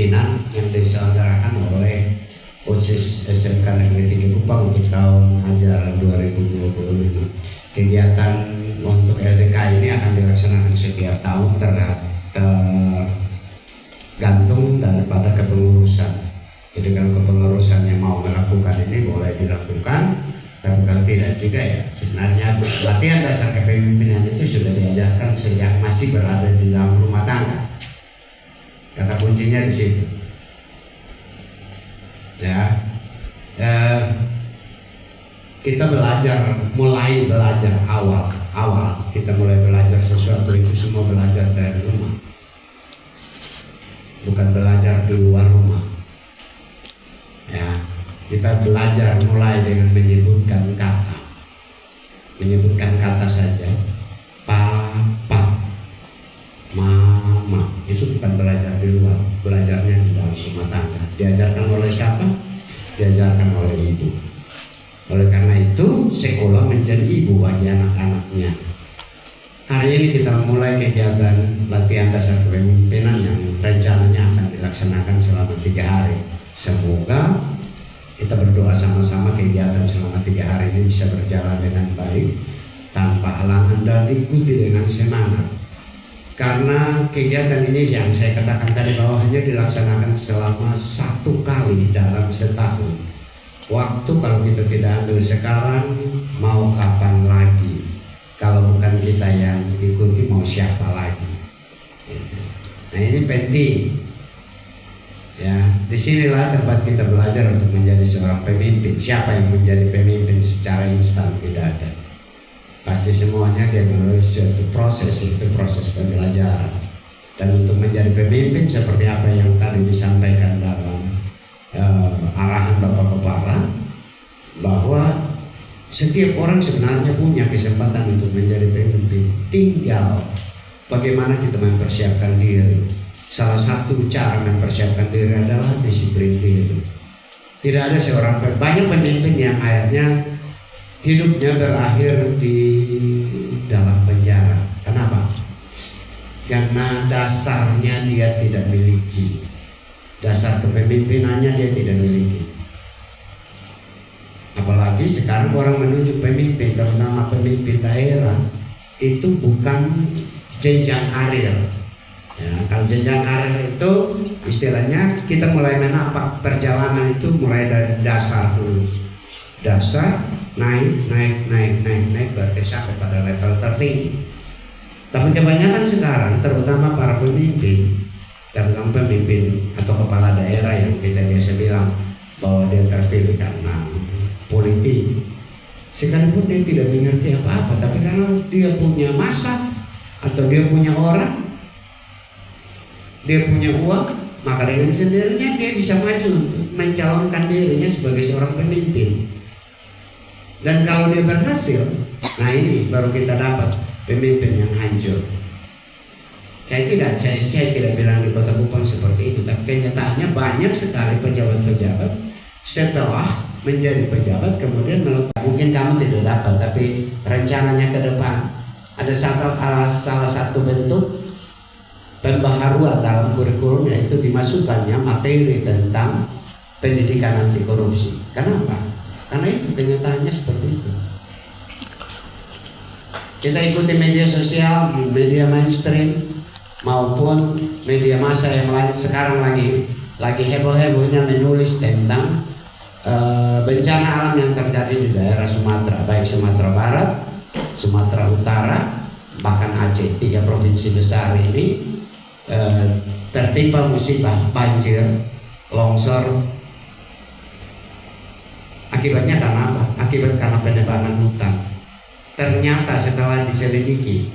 kepemimpinan yang diselenggarakan oleh OSIS SMK Negeri Tinggi Kupang untuk tahun ajaran 2025. Kegiatan untuk LDK ini akan dilaksanakan setiap tahun tergantung daripada kepengurusan. Jadi kalau kepengurusan yang mau melakukan ini boleh dilakukan, tapi kalau tidak juga ya sebenarnya latihan dasar kepemimpinan itu sudah diajarkan sejak masih berada di dalam rumah tangga. Kata kuncinya di situ. Ya, kita mulai belajar awal kita mulai belajar sesuatu itu semua belajar dari rumah, bukan belajar di luar rumah. Ya, kita belajar mulai dengan menyebutkan kata saja, papa, mama, itu bukan belajar di luar, belajarnya di dalam rumah tangga. Diajarkan oleh siapa? Diajarkan oleh ibu. Oleh karena itu sekolah menjadi ibu bagi anak-anaknya. Hari ini kita mulai kegiatan latihan dasar kepemimpinan yang rencananya akan dilaksanakan selama 3 hari. Semoga kita berdoa sama-sama kegiatan selama 3 hari ini bisa berjalan dengan baik tanpa halangan dan diikuti dengan semangat. Karena kegiatan ini yang saya katakan tadi bahwa hanya dilaksanakan selama 1 kali dalam setahun. Waktu kalau kita tidak ambil sekarang, mau kapan lagi? Kalau bukan kita yang ikuti, mau siapa lagi? Nah, ini penting. Ya, disinilah tempat kita belajar untuk menjadi seorang pemimpin. Siapa yang menjadi pemimpin secara instan? Tidak ada. Pasti semuanya dia melalui suatu proses, itu proses pembelajaran. Dan untuk menjadi pemimpin seperti apa yang tadi disampaikan dalam arahan Bapak Kepala, bahwa setiap orang sebenarnya punya kesempatan untuk menjadi pemimpin. Tinggal bagaimana kita mempersiapkan diri. Salah satu cara mempersiapkan diri adalah disiplin diri. Tidak ada banyak pemimpin yang akhirnya hidupnya berakhir di dalam penjara. Kenapa? Karena dasarnya dia tidak miliki. Dasar kepemimpinannya dia tidak miliki. Apalagi sekarang orang menuju pemimpin, terutama pemimpin daerah, itu bukan jenjang karir. Ya, kalau jenjang karir itu istilahnya kita mulai menapak perjalanan itu mulai dari dasar dulu. Dasar naik baru sampai pada level tertinggi. Tapi kebanyakan sekarang, terutama para pemimpin atau kepala daerah yang kita biasa bilang bahwa dia terpilih karena politik, sekalipun dia tidak mengerti apa-apa, tapi karena dia punya masa atau dia punya orang, dia punya uang, maka dengan sendirinya dia bisa maju untuk mencalonkan dirinya sebagai seorang pemimpin. Dan kalau dia berhasil, nah ini baru kita dapat pemimpin yang hancur. Saya tidak bilang di Kota Kupang seperti itu, tapi kenyataannya banyak sekali pejabat-pejabat setelah menjadi pejabat kemudian mungkin kamu tidak dapat, tapi rencananya ke depan ada salah satu bentuk pembaharuan dalam kurikulum, yaitu dimasukkannya materi tentang pendidikan anti korupsi. Kenapa? Karena itu kenyataannya seperti itu. Kita ikuti media sosial, media mainstream maupun media massa yang lain sekarang lagi heboh-hebohnya menulis tentang bencana alam yang terjadi di daerah Sumatera, baik Sumatera Barat, Sumatera Utara, bahkan Aceh. 3 provinsi besar ini tertimpa musibah banjir, longsor. Akibatnya karena apa? Akibat karena penebangan hutan. Ternyata setelah diselidiki,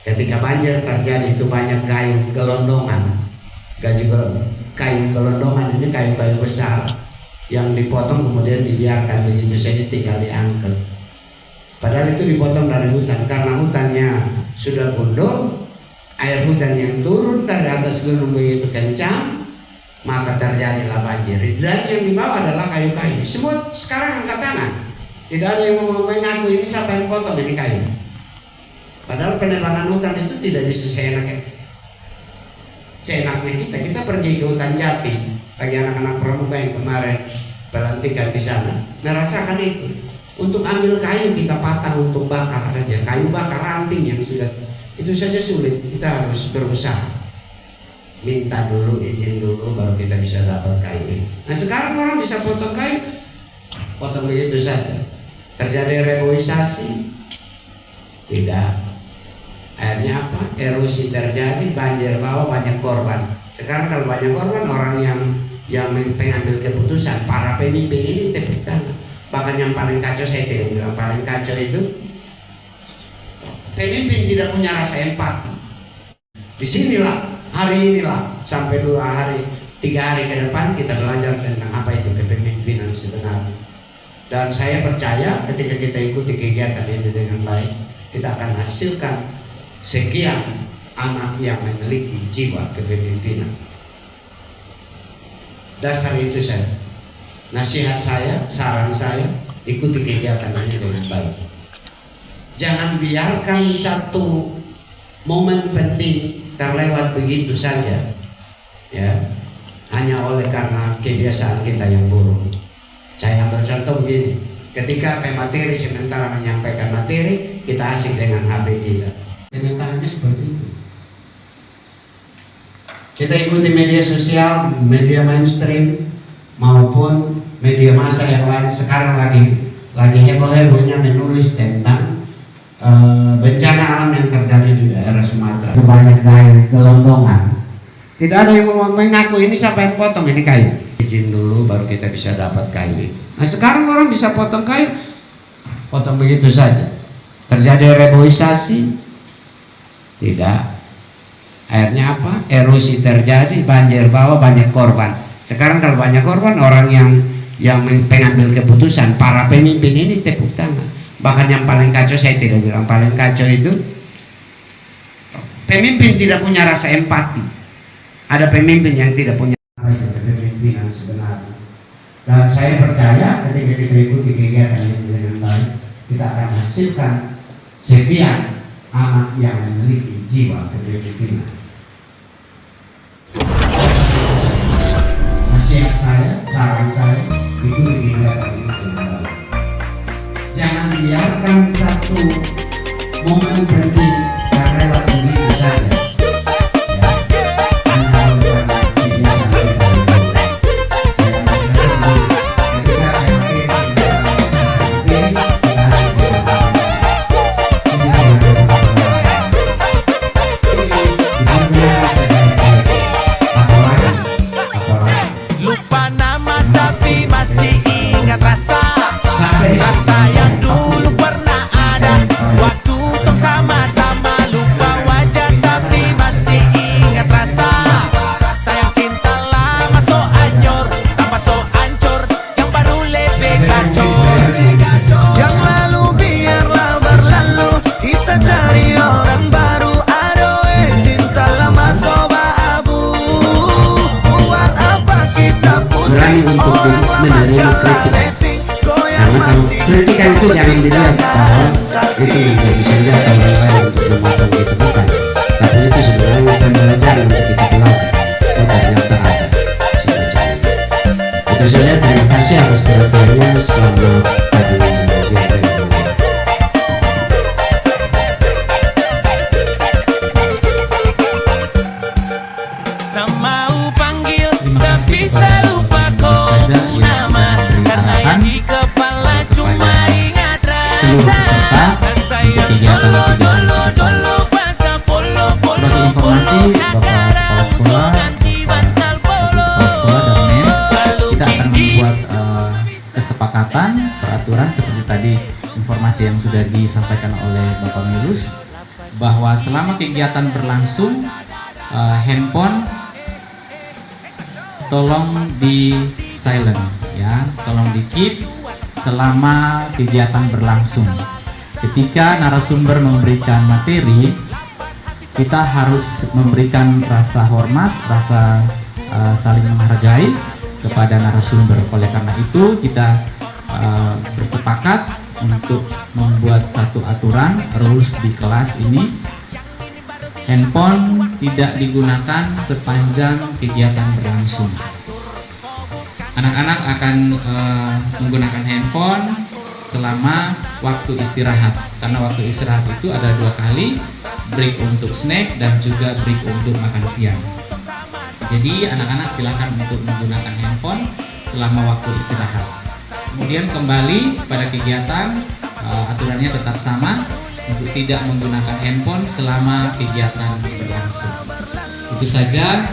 ketika banjir terjadi itu banyak kayu gelondongan. Kayu gelondongan ini kayu-kayu besar yang dipotong kemudian dibiarkan begitu saja, tinggal diangkat. Padahal itu dipotong dari hutan, karena hutannya sudah gundul. Air hujan yang turun dari atas gunung begitu kencang, maka terjadilah banjir. Dan yang dibawa adalah kayu-kayu. Semua sekarang angkat tangan. Tidak ada yang mau mengaku ini siapa yang potong ini kayu. Padahal penebangan hutan itu tidak bisa seenaknya. seenaknya kita pergi ke hutan jati. Bagi anak-anak pramuka yang kemarin pelantikan di sana, merasakan itu. Untuk ambil kayu kita patang untuk bakar saja, kayu bakar ranting yang sudah itu saja sulit. Kita harus berusaha, minta dulu, izin dulu, baru kita bisa dapat kayu. Nah sekarang orang bisa potong kayu, potong begitu saja. Terjadi reboisasi? Tidak. Akhirnya apa? Erosi terjadi, banjir bawah, banyak korban. Sekarang kalau banyak korban, orang yang pengambil keputusan, para pemimpin ini tepuk tangan. Bahkan yang paling kacau, saya tidak bilang paling kacau itu, pemimpin tidak punya rasa empati. Disinilah, hari inilah, sampai 3 hari ke depan kita belajar tentang apa itu kepemimpinan sebenarnya. Dan saya percaya ketika kita ikuti kegiatan ini dengan baik, kita akan hasilkan sekian anak yang memiliki jiwa kepemimpinan. Dasar itu saya, nasihat saya, saran saya, ikuti kegiatan ini dengan baik. Jangan biarkan satu momen penting terlewat begitu saja, ya, hanya oleh karena kebiasaan kita yang buruk. Saya ambil contoh begini, ketika pemateri sementara menyampaikan materi, kita asik dengan HP kita. Kenyataannya seperti itu. Kita ikuti media sosial, media mainstream maupun media massa yang lain. Sekarang lagi heboh-hebohnya menulis tentang bencana alam yang terjadi di daerah Sumatera. Banyak kayu gelondongan. Tidak ada yang mau mengaku ini siapa yang potong ini kayu. Izin dulu baru kita bisa dapat kayu itu. Nah sekarang orang bisa potong kayu, potong begitu saja. Terjadi reboisasi? Tidak. Akhirnya apa? Erosi terjadi, banjir bawah, banyak korban. Sekarang kalau banyak korban, orang yang pengambil keputusan, para pemimpin ini tepuk tangan. Bahkan yang paling kacau, saya tidak bilang paling kacau itu, pemimpin tidak punya rasa empati. Ada pemimpin yang tidak punya kepemimpinan sebenarnya. Dan saya percaya ketika kita ikuti kegiatan ini dengan baik, kita akan hasilkan sekian anak yang memiliki jiwa kepemimpinan. Nasihat saya, saran saya, ikuti kegiatan ini dengan baik. Jangan biarkan satu momen penting terlewat begitu saja. Menerima kritik, karena kalau kritikan itu jangan dilihat bahwa itu menjadi senjata orang lain untuk memotong kita, bukan, tapi itu sebenarnya pembelajaran untuk kita belajar. Oh ternyata ada semacam itu saja. Terima kasih atas perhatiannya. Selamat pagi. Seluruh peserta untuk kegiatan-kegiatan sebagai informasi Bapak Kepala Sekolah, dan MEM, kita akan membuat kesepakatan peraturan seperti tadi informasi yang sudah disampaikan oleh Bapak Milus, bahwa selama kegiatan berlangsung handphone tolong di silent, ya, tolong di keep selama kegiatan berlangsung. Ketika narasumber memberikan materi, kita harus memberikan rasa hormat, rasa saling menghargai kepada narasumber. Oleh karena itu kita bersepakat untuk membuat satu aturan rules di kelas ini. Handphone tidak digunakan sepanjang kegiatan berlangsung. Anak-anak akan menggunakan handphone selama waktu istirahat, karena waktu istirahat itu ada 2 kali, break untuk snack dan juga break untuk makan siang. Jadi anak-anak silakan untuk menggunakan handphone selama waktu istirahat. Kemudian kembali pada kegiatan, aturannya tetap sama untuk tidak menggunakan handphone selama kegiatan berlangsung. Itu saja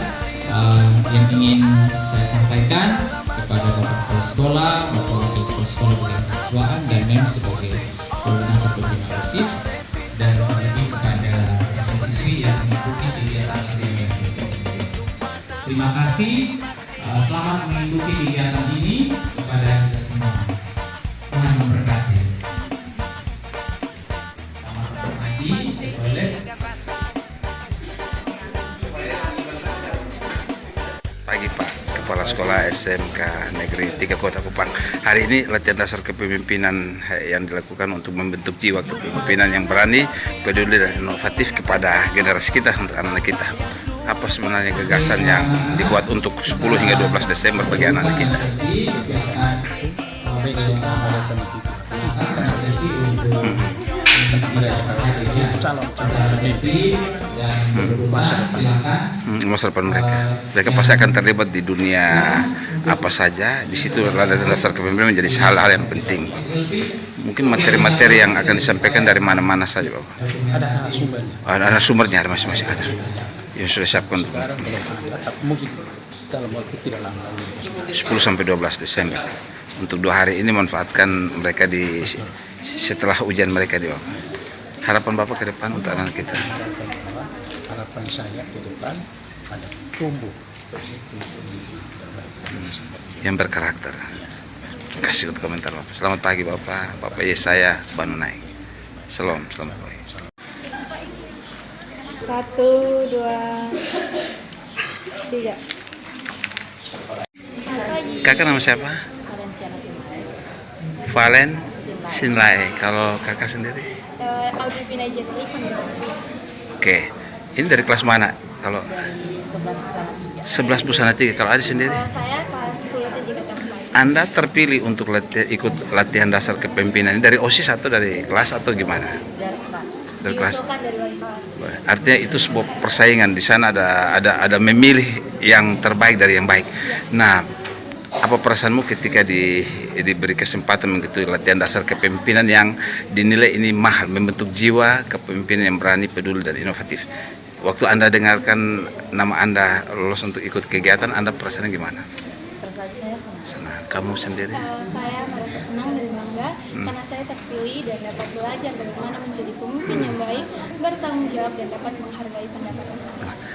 yang ingin saya sampaikan kepada Bapak Kepala Sekolah, Bapak Wakil Kepala Sekolah Bidang Kesiswaan, dan MEM sebagai koordinator pembina OSIS, dan terlebih kepada siswa-siswi yang mengikuti kegiatan ini. Terima kasih, selamat mengikuti kegiatan ini kepada kita semua. Tuhan memberkati. Selamat mandi ke toilet. Pagi Pak Kepala Sekolah SMK Negeri 3 Kota Kupang. Hari ini latihan dasar kepemimpinan yang dilakukan untuk membentuk jiwa kepemimpinan yang berani, peduli dan inovatif kepada generasi kita, untuk anak-anak kita. Apa sebenarnya gagasan yang dibuat untuk 10 hingga 12 Desember bagi anak-anak kita? Masa depan mereka pasti akan terlibat di dunia apa saja. Di situ latihan dasar kepemimpinan menjadi hal-hal yang penting. Mungkin materi-materi yang akan disampaikan dari mana-mana saja, Bapak. Ada sumbernya, ada masing-masing ada. Ya sudah siapkan mungkin dalam waktu tidak lama 10-12 Desember. Untuk 2 hari ini manfaatkan mereka di setelah ujian mereka di bawah. Harapan Bapak ke depan untuk anak kita? Harapan saya ke depan ada tumbuh yang berkarakter. Terima kasih untuk komentar Bapak. Selamat pagi Bapak Yesaya Banunai. Selamat pagi. 1, 2, 3. Kakak nama siapa? Valen Sinlai. Kalau kakak sendiri? Audrey Pinajatli, panggil Audrey. Oke. Ini dari kelas mana? Kalau Dari 11 Busana 3. 11 Busana 3. Kalau Adi sendiri? Kalau saya kelas 10 TJK 4. Anda terpilih untuk ikut latihan dasar kepemimpinan ini dari OSIS atau dari kelas atau gimana? Dari kelas. Dari kelas. Diusulkan dari wali kelas. Artinya itu sebuah persaingan. Di sana ada memilih yang terbaik dari yang baik. Nah, apa perasaanmu ketika diberi kesempatan mengikuti latihan dasar kepemimpinan yang dinilai ini mahal, membentuk jiwa kepemimpinan yang berani, peduli dan inovatif? Waktu Anda dengarkan nama Anda lolos untuk ikut kegiatan, Anda perasaannya gimana? Perasaan saya senang. Senang. Kamu sendiri? Kalau saya merasa senang dan bangga karena saya terpilih dan dapat belajar bagaimana menjadi pemimpin yang baik, bertanggung jawab dan dapat menghargai pendapat orang.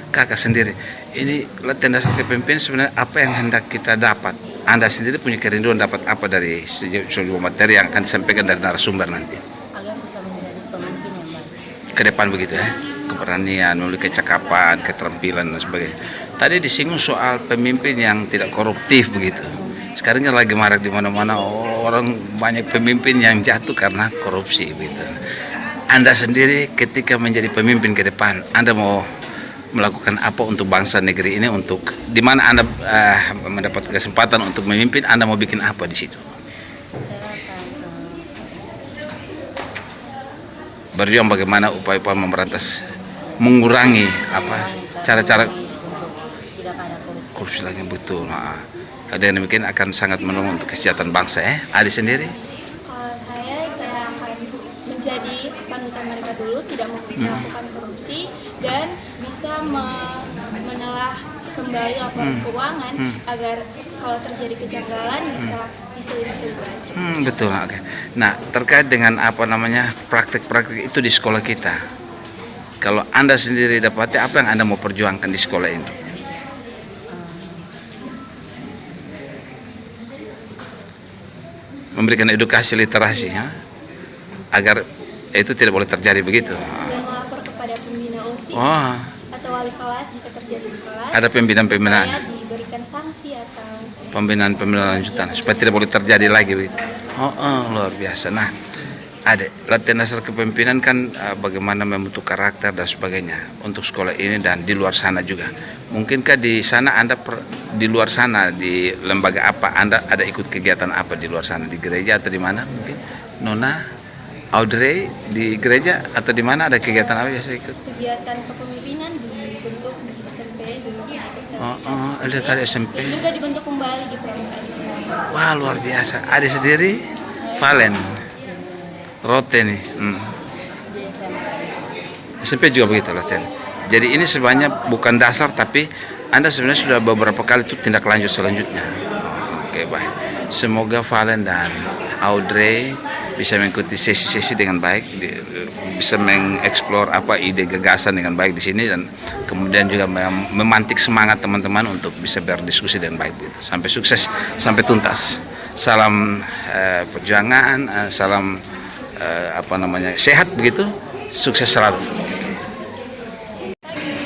Kakak sendiri, ini latihan dasar kepemimpinan sebenarnya apa yang hendak kita dapat? Anda sendiri punya kerinduan dapat apa dari seluruh materi yang akan disampaikan dari narasumber nanti? Agar bisa menjadi pemimpin yang baik. Ke depan begitu ya, keberanian, memiliki kecakapan, keterampilan dan sebagainya. Tadi disinggung soal pemimpin yang tidak koruptif begitu. Sekarang ini lagi marak di mana-mana, orang banyak pemimpin yang jatuh karena korupsi begitu. Anda sendiri ketika menjadi pemimpin ke depan, Anda mau melakukan apa untuk bangsa negeri ini, untuk di mana Anda mendapat kesempatan untuk memimpin, Anda mau bikin apa di situ? Saya akan Berjuang bagaimana upaya-upaya memberantas, mengurangi apa cara-cara untuk tidak ada korupsi. korupsi lagi, betul. Dengan demikian akan sangat menolong untuk kesejahteraan bangsa ya. Adi sendiri? Kalau saya akan menjadi panutan mereka dulu, tidak melakukan korupsi dan bisa menelah kembali laporan keuangan agar kalau terjadi kejanggalan bisa diselidiki lagi. Betul. Oke. Nah, terkait dengan apa namanya praktik-praktik itu di sekolah kita, kalau Anda sendiri dapatnya, apa yang Anda mau perjuangkan di sekolah ini? Memberikan edukasi literasi ya, agar itu tidak boleh terjadi begitu. Dan melapor kepada pembina OSIS Oh, atau wali kelas jika terjadi di kelas. ada pembinaan-pembinaan, Supaya diberikan sanksi atau pembinaan lanjutan supaya tidak boleh terjadi lagi begitu. Luar biasa. Nah, Ada latihan dasar kepemimpinan kan bagaimana membentuk karakter dan sebagainya untuk sekolah ini dan di luar sana juga. Mungkinkah di sana Anda di luar sana di lembaga apa Anda ada ikut kegiatan apa di luar sana, di gereja atau di mana mungkin? Nona Audrey di gereja atau di mana ada kegiatan apa biasa ikut? Kegiatan kepemimpinan dibentuk di SMP dulu. Ada tadi SMP. Dan juga dibentuk kembali di Pramuka SMP. Wah luar biasa. Ada sendiri Valen Rote nih. SMP juga begitu latihan. Jadi ini sebenarnya bukan dasar tapi Anda sebenarnya sudah beberapa kali itu tindak lanjut selanjutnya. Oke baik. Semoga Valen dan Audrey bisa mengikuti sesi-sesi dengan baik, bisa mengeksplor apa ide gagasan dengan baik di sini dan kemudian juga memantik semangat teman-teman untuk bisa berdiskusi dengan baik gitu. Sampai sukses, sampai tuntas. Salam perjuangan, salam sehat begitu, sukses selalu.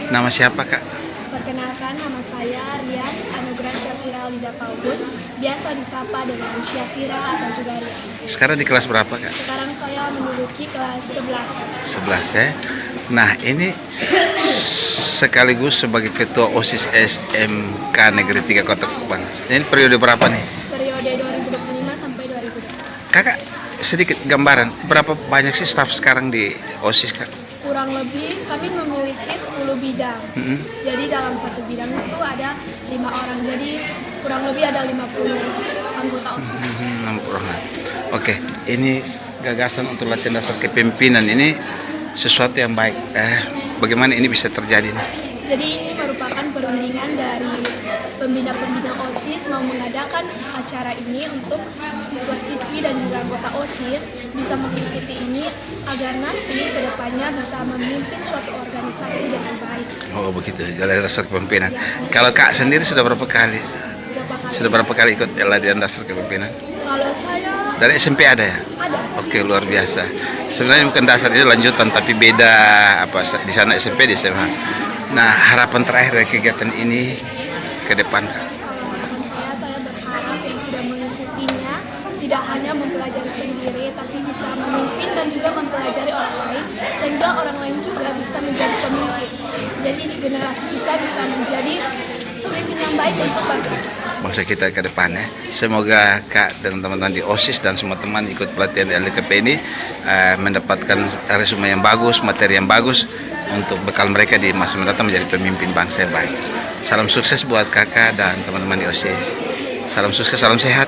Nama siapa Kak? Perkenalkan, nama saya Rias Anugrah Syafira Liza Paulun, biasa disapa dengan Syafira atau juga Rias. Sekarang di kelas berapa Kak? Sekarang saya menduduki kelas 11. 11 ya. Nah ini sekaligus sebagai ketua OSIS SMK Negeri 3 Kota Kupang. Ini periode berapa nih? Periode 2025 sampai 2020. Kakak sedikit gambaran berapa banyak sih staf sekarang di OSIS Kak? Kurang lebih kami memiliki 10 bidang. Jadi dalam satu bidang itu ada 5 orang. Jadi kurang lebih ada 50 anggota OSIS. 60 orang. Oke, ini gagasan untuk latihan dasar kepemimpinan ini sesuatu yang baik. Bagaimana ini bisa terjadi nih? Jadi ini merupakan perundingan dari pembina-pembina OSIS mau mengadakan acara ini untuk siswa-siswi dan juga anggota OSIS bisa mengikuti ini agar nanti kedepannya bisa memimpin suatu organisasi dengan baik. Oh begitu, latihan dasar kepemimpinan. Kalau Kak sendiri sudah berapa kali? Sudah berapa kali ikut latihan dasar kepemimpinan? Kalau saya Dari SMP ada ya? ada. Oke, luar biasa. Sebenarnya bukan dasar itu lanjutan tapi beda di sana SMP di SMA. Nah, harapan terakhir dari kegiatan ini ke depan Kak. Harapan saya berharap yang sudah mengikutinya tidak hanya mempelajari sendiri tapi bisa memimpin dan juga mempelajari orang lain sehingga orang lain juga bisa menjadi pemimpin. Jadi di generasi kita bisa menjadi pemimpin yang baik untuk bangsa kita ke depan ya. Semoga Kak dan teman-teman di OSIS dan semua teman ikut pelatihan LDKP ini mendapatkan resume yang bagus, materi yang bagus untuk bekal mereka di masa mendatang menjadi pemimpin bangsa yang baik. Salam sukses buat Kakak dan teman-teman di OSIS. Salam sukses, salam sehat.